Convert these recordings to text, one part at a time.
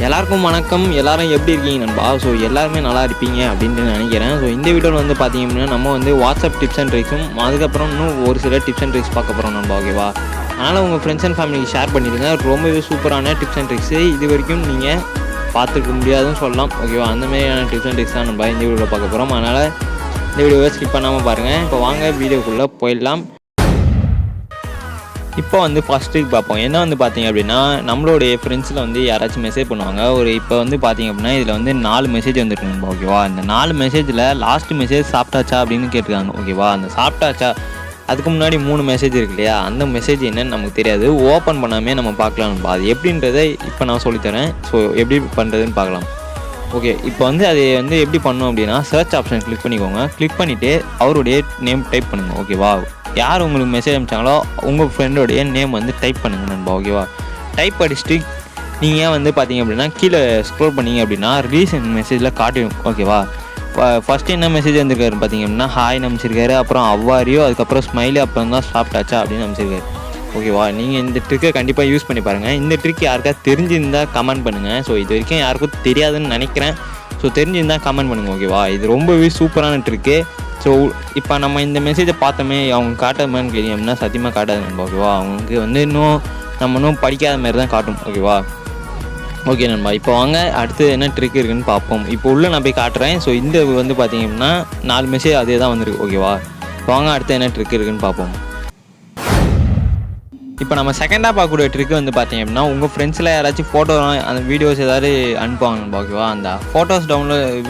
எல்லாருக்கும் வணக்கம். எல்லாரும் எப்படி இருக்கீங்க நண்பா? ஸோ எல்லாருமே நல்லா இருப்பீங்க அப்படின்ட்டு நினைக்கிறேன். ஸோ இந்த வீடியோவில் வந்து பார்த்தீங்க அப்படின்னா நம்ம வந்து வாட்ஸ்அப் டிப்ஸ் அண்ட் ட்ரிக்ஸும் அதுக்கப்புறம் இன்னும் ஒரு சில டிப்ஸ் அண்ட் ட்ரிக்ஸ் பார்க்க போகிறோம் நண்பா. ஓகேவா? அதனால் உங்கள் ஃப்ரெண்ட்ஸ் அண்ட் ஃபேமிலிக்கு ஷேர் பண்ணிடுங்க. ரொம்பவே சூப்பரான டிப்ஸ் அண்ட் ட்ரிக்ஸு இது வரைக்கும் நீங்கள் பார்த்துருக்க முடியாதுன்னு சொல்லலாம். ஓகேவா? அந்த மாதிரியான டிப்ஸ் அண்ட் ட்ரிக்ஸ் தான் நம்ம இந்த வீடியோவில் பார்க்க போகிறோம். அதனால் இந்த வீடியோவை ஸ்கிப் பண்ணாமல் பாருங்கள். இப்போ வாங்க வீடியோக்குள்ளே போயிடலாம். இப்போ வந்து ஃபஸ்ட் ட்ரிக் பார்ப்போம். என்ன வந்து பார்த்தீங்க அப்படின்னா நம்மளுடைய ஃப்ரெண்ட்ஸில் வந்து யாராச்சும் மெசேஜ் பண்ணுவாங்க. இப்போ வந்து பார்த்தீங்க அப்படின்னா இதில் வந்து 4 மெசேஜ் வந்துருக்குங்க. ஓகேவா? இந்த 4 மெசேஜில் லாஸ்ட் மெசேஜ் சாப்பிட்டாச்சா அப்படின்னு கேட்டிருக்காங்க. ஓகேவா? அந்த சாப்பிட்டாச்சா அதுக்கு முன்னாடி 3 மெசேஜ் இருக்கு இல்லையா, அந்த மெசேஜ் என்னன்னு நமக்கு தெரியாது. ஓப்பன் பண்ணாமே நம்ம பார்க்கலாம். அது எப்படின்றத இப்போ நான் சொல்லித்தரேன். ஸோ எப்படி பண்ணுறதுன்னு பார்க்கலாம். ஓகே, இப்போ வந்து அது வந்து எப்படி பண்ணணும் அப்படின்னா சர்ச் ஆப்ஷன் கிளிக் பண்ணிக்கோங்க. கிளிக் பண்ணிவிட்டு அவருடைய நேம் டைப் பண்ணுங்கள். ஓகேவா? யார் உங்களுக்கு மெசேஜ் அனுப்பிச்சாங்களோ உங்கள் ஃப்ரெண்டோடைய நேம் வந்து டைப் பண்ணுங்கள் நண்பா. ஓகேவா? டைப் அடிச்சுட்டு நீங்கள் வந்து பார்த்தீங்க அப்படின்னா கீழே ஸ்க்ரோல் பண்ணிங்க அப்படின்னா ரீசெண்ட் மெசேஜில் காட்டிடும். ஓகேவா? ஃபஸ்ட்டு என்ன மெசேஜ் வந்துருக்காரு பார்த்தீங்க அப்படின்னா ஹாய் அனுப்பிச்சிருக்காரு, அப்புறம் அவ்வாரியோ, அதுக்கப்புறம் ஸ்மைலி, அப்புறம் தான் சாப்பிட்டாச்சா அப்படின்னு அனுப்பிச்சிருக்காரு. ஓகேவா? நீங்கள் இந்த ட்ரிக்கை கண்டிப்பாக யூஸ் பண்ணி பாருங்கள். இந்த ட்ரிக் யாருக்காவது தெரிஞ்சிருந்தால் கமெண்ட் பண்ணுங்கள். ஸோ இது வரைக்கும் யாருக்கும் தெரியாதுன்னு நினைக்கிறேன். ஸோ தெரிஞ்சிருந்தால் கமெண்ட் பண்ணுங்கள். ஓகேவா? இது ரொம்பவே சூப்பரான ட்ரிக்கு. ஸோ இப்போ நம்ம இந்த மெசேஜை பார்த்தோமே அவங்க காட்டாமன்னு கேட்டீங்க அப்படின்னா சத்தியமாக காட்டாது நண்பா. ஓகேவா? அவங்களுக்கு வந்து இன்னும் படிக்காத மாதிரி தான் காட்டும். ஓகேவா? ஓகே நண்பா, இப்போ வாங்க அடுத்து என்ன ட்ரிக் இருக்குன்னு பார்ப்போம். இப்போ உள்ள நான் போய் காட்டுறேன். ஸோ இந்த வந்து பார்த்தீங்க அப்படின்னா 4 மெசேஜ் அதே தான் வந்துருக்கு. ஓகேவா? இப்போ வாங்க அடுத்து என்ன ட்ரிக் இருக்குன்னு பார்ப்போம். இப்போ நம்ம செகண்டாக பார்க்கக்கூடிய ட்ரிக் வந்து பார்த்தீங்க அப்படின்னா உங்கள் ஃப்ரெண்ட்ஸில் யாராச்சும் ஃபோட்டோ அந்த வீடியோஸ் ஏதாவது அனுப்புவாங்க. ஓகேவா? அந்த ஃபோட்டோஸ்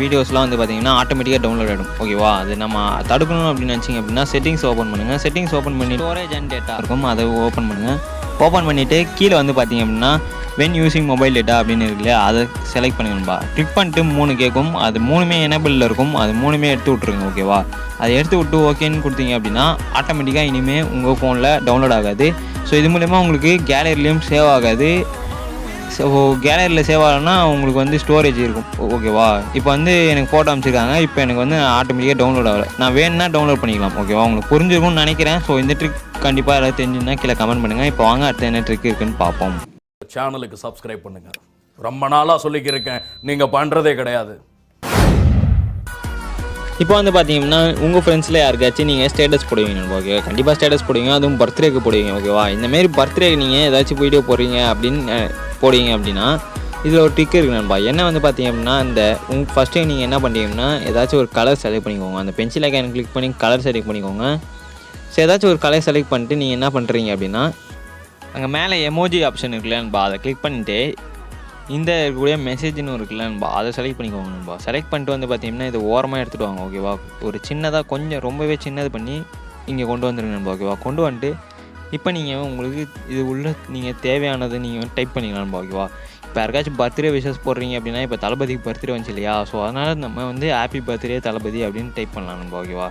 வீடியோஸ்லாம் வந்து பார்த்தீங்கன்னா ஆட்டோமேட்டிக்காக டவுன்லோட் ஆகிடும். ஓகேவா? அது நம்ம தடுக்கணும் அப்படின்னு நினச்சிங்க அப்படின்னா செட்டிங்ஸ் ஓப்பன் பண்ணுங்கள். செட்டிங்ஸ் ஓப்பன் பண்ணி ஸ்டோரேஜ் அண்ட் டேட்டா இருக்கும், அதை ஓப்பன் பண்ணுங்கள். ஓப்பன் பண்ணிவிட்டு கீழே வந்து பார்த்தீங்க அப்படின்னா வென் யூஸிங் மொபைல் டேட்டா அப்படின்னு இருக்கு இல்லையா, அதை செலக்ட் பண்ணிக்கணும்பா. கிளிக் பண்ணிட்டு 3 கேட்கும். அது 3மே எனேபிளில் இருக்கும். அது 3மே எடுத்து விட்ருங்க. ஓகேவா? அதை எடுத்து விட்டு ஓகேன்னு கொடுத்தீங்க அப்படின்னா ஆட்டோமேட்டிக்காக இனிமேல் உங்கள் ஃபோனில் டவுன்லோட் ஆகாது. ஸோ இது மூலமா உங்களுக்கு கேலரிலையும் சேவ் ஆகாது. ஸோ கேலரியில் சேவ் ஆகலைன்னா உங்களுக்கு வந்து ஸ்டோரேஜ் இருக்கும். ஓகேவா? இப்போ வந்து எனக்கு ஃபோட்டோ அனுப்பிச்சிருக்காங்க. இப்போ எனக்கு வந்து ஆட்டோமேட்டிக்காக டவுன்லோட் ஆகலை. நான் வேணும்னா டவுன்லோட் பண்ணிக்கலாம். ஓகேவா? உங்களுக்கு புரிஞ்சிருக்கும்னு நினைக்கிறேன். ஸோ இந்த ட்ரிக் கண்டிப்பாக யாராவது தெரிஞ்சுன்னா கீழே கமெண்ட் பண்ணுங்கள். இப்போ வாங்க அடுத்த என்ன ட்ரிக் இருக்குன்னு பார்ப்போம். சேனலுக்கு சப்ஸ்கிரைப் பண்ணுங்க. ரொம்ப நாளாக சொல்லிக்கிறேன், நீங்கள் பண்ணுறதே கிடையாது. இப்போ வந்து பார்த்தீங்கன்னா உங்கள் ஃப்ரெண்ட்ஸில் யாருக்காச்சும் நீங்கள் ஸ்டேட்டஸ் போடுவீங்க. ஓகே, கண்டிப்பாக ஸ்டேட்டஸ் போடுவீங்க. அதுவும் பர்த்டேக்கு போடுவீங்க. ஓகேவா? இந்தமாரி பர்த்டேக்கு நீங்கள் ஏதாச்சும் வீடியோ போடுறீங்க அப்படின்னு போடுவீங்க அப்படின்னா இதில் ஒரு ட்ரிக் இருக்குது நண்பா. என்ன வந்து பார்த்தீங்க அப்படின்னா ஃபஸ்ட்டு நீங்கள் என்ன பண்ணுறீங்கன்னா ஏதாச்சும் ஒரு கலர் செலக்ட் பண்ணிக்கோங்க. அந்த பென்சில் ஐக்கானை கிளிக் பண்ணி கலர் செலக்ட் பண்ணிக்கோங்க. ஸோ ஏதாச்சும் ஒரு கலர் செலக்ட் பண்ணிட்டு நீங்கள் என்ன பண்ணுறீங்க அப்படின்னா அங்கே மேலே எமோஜி ஆப்ஷன் இருக்குல்ல நண்பா, அதை கிளிக் பண்ணிவிட்டு இந்த இருக்கக்கூடிய மெசேஜ்னு இருக்குல்ல நண்பா, அதை செலக்ட் பண்ணிக்கோங்க நண்பா. செலக்ட் பண்ணிட்டு வந்து பார்த்தீங்கன்னா இது ஓரமாக எடுத்துகிட்டு வாங்க. ஓகேவா? ஒரு சின்னதாக கொஞ்சம் ரொம்பவே சின்னது பண்ணி இங்கே கொண்டு வந்துருங்க நண்பா. ஓகேவா? கொண்டு வந்துட்டு இப்போ நீங்கள் உங்களுக்கு இது உள்ள நீங்கள் தேவையானது நீங்கள் டைப் பண்ணிக்கலாம் நண்பா. ஓகேவா? இப்போ யாருக்காச்சும் பர்த்டே விஷஸ் போடுறீங்க அப்படின்னா இப்போ தளபதிக்கு பர்த்டே வந்துச்சு இல்லையா, ஸோ அதனால் நம்ம வந்து ஹாப்பி பர்த்டே தளபதி அப்படின்னு டைப் பண்ணலாம் நண்பா. ஓகேவா?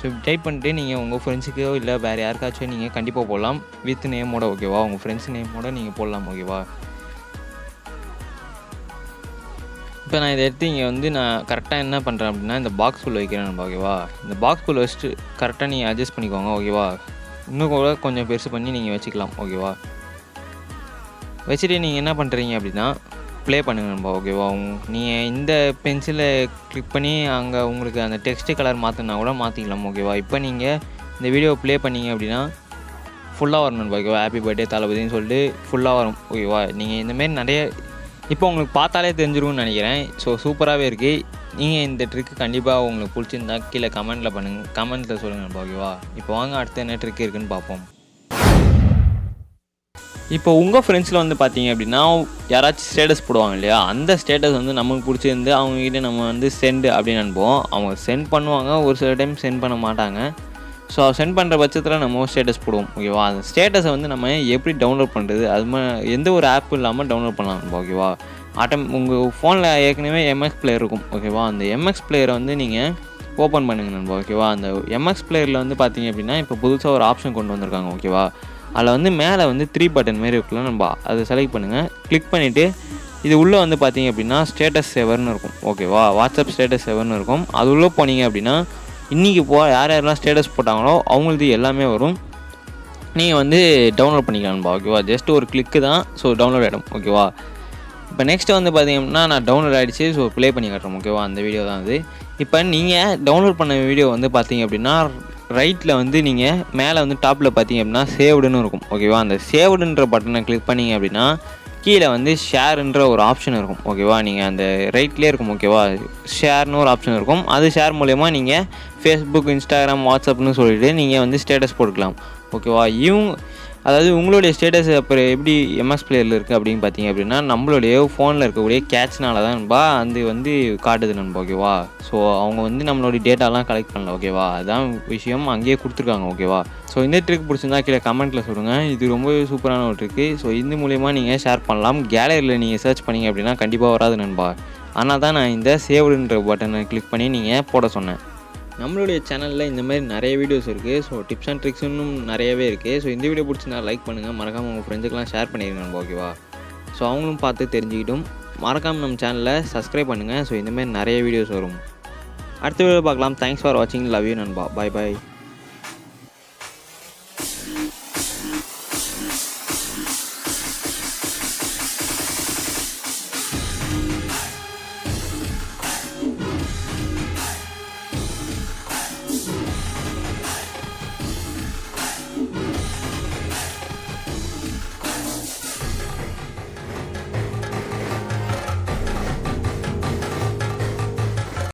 ஸோ டைப் பண்ணிட்டு நீங்கள் உங்கள் ஃப்ரெண்ட்ஸுக்கோ இல்லை வேறு யாருக்காச்சும் நீங்கள் கண்டிப்பாக போடலாம் வித் நேமோட. ஓகேவா? உங்கள் ஃப்ரெண்ட்ஸ் நேமோட நீங்கள் போடலாம். ஓகேவா? இப்போ நான் இதை எடுத்து இங்கே வந்து நான் கரெக்டாக என்ன பண்ணுறேன் அப்படின்னா இந்த பாக்ஸ்குள்ளே வைக்கிறேன் நண்பா. ஓகேவா? இந்த பாக்ஸ்குள்ளே வச்சுட்டு கரெக்டாக நீங்கள் அட்ஜஸ்ட் பண்ணிக்கோங்க. ஓகேவா? இன்னும் கூட கொஞ்சம் பெருசு பண்ணி நீங்கள் வச்சுக்கலாம். ஓகேவா? வச்சுட்டு நீங்கள் என்ன பண்ணுறீங்க அப்படின்னா ப்ளே பண்ணுங்கள் நண்பா. ஓகேவா? நீங்கள் இந்த பென்சிலை கிளிக் பண்ணி அங்கே உங்களுக்கு அந்த டெக்ஸ்ட்டு கலர் மாற்றினா கூட மாற்றிக்கலாம். ஓகேவா? இப்போ நீங்கள் இந்த வீடியோ ப்ளே பண்ணிங்க அப்படின்னா ஃபுல்லாக வரும் நண்பா. ஓகேவா? ஹாப்பி பர்த்டே தளபதின்னு சொல்லிட்டு ஃபுல்லாக வரும். ஓகேவா? நீங்கள் இந்தமாரி நிறைய இப்போ உங்களுக்கு பார்த்தாலே தெரிஞ்சிருக்கும்னு நினைக்கிறேன். ஸோ சூப்பராகவே இருக்குது. நீங்கள் இந்த ட்ரிக்கு கண்டிப்பாக உங்களுக்கு பிடிச்சிருந்தா கீழே கமெண்ட்டில் பண்ணுங்கள், கமெண்ட்டில் சொல்லுங்கள் நண்பா. ஓகேவா? இப்போ வாங்க அடுத்து என்ன ட்ரிக் இருக்குதுன்னு பார்ப்போம். இப்போ உங்கள் ஃப்ரெண்ட்ஸில் வந்து பார்த்தீங்க அப்படின்னா யாராச்சும் ஸ்டேட்டஸ் போடுவாங்க இல்லையா, அந்த ஸ்டேட்டஸ் வந்து நமக்கு பிடிச்சிருந்து அவங்ககிட்ட நம்ம வந்து சென்ட் அப்படின்னு அனுப்புவோம். அவங்க சென்ட் பண்ணுவாங்க, ஒரு சில டைம் சென்ட் பண்ண மாட்டாங்க. ஸோ சென்ட் பண்ணுற பட்சத்தில் நம்ம ஸ்டேட்டஸ் போடுவோம். ஓகேவா? அந்த ஸ்டேட்டஸை வந்து நம்ம எப்படி டவுன்லோட் பண்ணுறது, அது எந்த ஒரு ஆப்பும் இல்லாமல் டவுன்லோட் பண்ணலாம். ஓகேவா? உங்கள் ஃபோனில் ஏற்கனவே எம்எக்ஸ் பிளேயர் இருக்கும். ஓகேவா? அந்த எம்எக்ஸ் பிளேயரை வந்து நீங்கள் ஓப்பன் பண்ணுங்க நண்பா. ஓகேவா? அந்த எம்எக்ஸ் பிளேயரில் வந்து பார்த்தீங்க அப்படின்னா இப்போ புதுசாக ஒரு ஆப்ஷன் கொண்டு வந்திருக்காங்க. ஓகேவா? அதில் வந்து மேலே வந்து 3 பட்டன் மாரி இருக்குல்ல நண்பா, அதை செலக்ட் பண்ணுங்கள். கிளிக் பண்ணிவிட்டு இது உள்ளே வந்து பார்த்தீங்க அப்படின்னா ஸ்டேட்டஸ் சேவர்னு இருக்கும். ஓகேவா, வாட்ஸ்அப் ஸ்டேட்டஸ் சேவர்னு இருக்கும். அது உள்ளே போனீங்க அப்படின்னா இன்றைக்கி யார் யாரெல்லாம் ஸ்டேட்டஸ் போட்டாங்களோ அவங்களுக்கு எல்லாமே வரும். நீங்கள் வந்து டவுன்லோட் பண்ணிக்கலாம்பா. ஓகேவா, ஜஸ்ட் ஒரு கிளிக்கு தான். ஸோ டவுன்லோட் ஆகிடும். ஓகேவா, இப்போ நெக்ஸ்ட்டு வந்து பார்த்தீங்க அப்படின்னா நான் டவுன்லோட் ஆகிடுச்சு. ஸோ ப்ளே பண்ணி காட்டுறேன். ஓகேவா, அந்த வீடியோ தான் அது. இப்போ நீங்கள் டவுன்லோட் பண்ண வீடியோ வந்து பார்த்தீங்க அப்படின்னா ரைட்டில் வந்து நீங்கள் மேலே வந்து டாப்பில் பார்த்தீங்க அப்படின்னா சேவ்டுன்னு இருக்கும். ஓகேவா, அந்த சேவ்டுன்ற பட்டனை கிளிக் பண்ணிங்க அப்படின்னா கீழே வந்து ஷேருன்ற ஒரு ஆப்ஷன் இருக்கும். ஓகேவா, நீங்கள் அந்த ரைட்லேயே இருக்கும். ஓகேவா, ஷேர்னு ஒரு ஆப்ஷன் இருக்கும். அது ஷேர் மூலயமா நீங்கள் ஃபேஸ்புக், இன்ஸ்டாகிராம், வாட்ஸ்அப்னு சொல்லிவிட்டு நீங்கள் வந்து ஸ்டேட்டஸ் போட்டுக்கலாம். ஓகேவா, அதாவது உங்களுடைய ஸ்டேட்டஸ் அப்புறம் எப்படி எம்எஸ் பிளேயரில் இருக்குது அப்படின்னு பார்த்தீங்க அப்படின்னா நம்மளுடைய ஃபோனில் இருக்கக்கூடிய கேட்ச்னால தான் நண்பா அது வந்து காட்டுது நண்பா. ஓகேவா, ஸோ அவங்க வந்து நம்மளுடைய டேட்டாலாம் கலெக்ட் பண்ணல. ஓகேவா, அதுதான் விஷயம், அங்கேயே கொடுத்துருக்காங்க. ஓகேவா, ஸோ இந்த ட்ரிக் பிடிச்சிருந்தா கீழே கமெண்ட்டில் சொல்லுங்கள். இது ரொம்பவே சூப்பரான ஒரு ட்ரிக்கு. ஸோ இந்த மூலயமா நீங்கள் ஷேர் பண்ணலாம். கேலரியில் நீங்கள் சர்ச் பண்ணிங்க அப்படின்னா கண்டிப்பாக வராது நண்பா. ஆனால் தான் நான் இந்த சேவ்டுன்ற பட்டனை கிளிக் பண்ணி நீங்கள் போட சொன்னேன். நம்மளுடைய சேனலில் இந்த மாதிரி நிறைய வீடியோஸ் இருக்குது. ஸோ டிப்ஸ் அண்ட் ட்ரிக்ஸ் இன்னும் நிறையவே இருக்குது. ஸோ இந்த வீடியோ பிடிச்சிருந்தா லைக் பண்ணுங்கள், மறக்காமல் உங்கள் ஃப்ரெண்ட்ஸுக்கெலாம் ஷேர் பண்ணிடுங்க நண்பா. ஓகேவா, ஸோ அவங்களும் பார்த்து தெரிஞ்சுக்கிட்டும் மறக்காமல் நம்ம சேனலை சப்ஸ்கிரைப் பண்ணுங்கள். ஸோ இந்தமாதிரி நிறைய வீடியோஸ் வரும். அடுத்த வீடியோ பார்க்கலாம். தேங்க்ஸ் ஃபார் வாட்சிங். லவ் யூ நண்பா. Bye bye.